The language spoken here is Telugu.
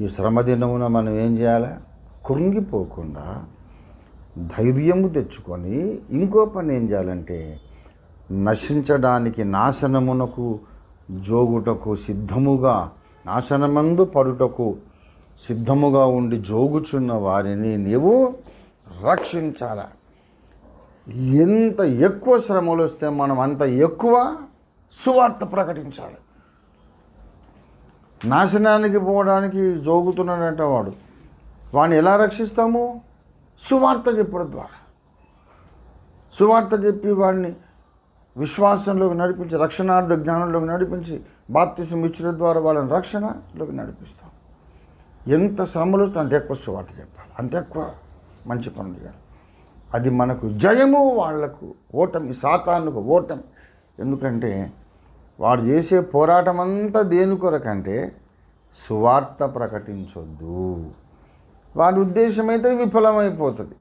ఈ శ్రమదినమున మనం ఏం చేయాలి? కృంగిపోకుండా ధైర్యము తెచ్చుకొని ఇంకో పని ఏం చేయాలంటే, నశించడానికి నాశనమునకు జోగుటకు సిద్ధముగా, నాశనమందు పడుటకు సిద్ధముగా ఉండి జోగుచున్న వారిని నీవు రక్షించాల. ఎంత ఎక్కువ శ్రమలు వస్తే మనం అంత ఎక్కువ సువార్త ప్రకటించాలి. నాశనానికి పోవడానికి జోగుతున్నాడంట వాడిని ఎలా రక్షిస్తాము? సువార్త చెప్పడం ద్వారా. సువార్త చెప్పి వాడిని విశ్వాసంలోకి నడిపించి, రక్షణార్థ జ్ఞానంలోకి నడిపించి, బాప్తిసం ఇచ్చడం ద్వారా వాళ్ళని రక్షణలోకి నడిపిస్తాం. ఎంత శ్రమలు వస్తే అంత ఎక్కువ సువార్త చెప్పాలి, అంత ఎక్కువ మంచి పనులు చేయాలి. అది మనకు జయము, వాళ్లకు ఓటమి, సాతానుకు ఓటమి. ఎందుకంటే వాడు చేసే పోరాటం అంతా దేని కొరకంటే సువార్త ప్రకటించొద్దు. వారి ఉద్దేశం అయితే విఫలమైపోతుంది.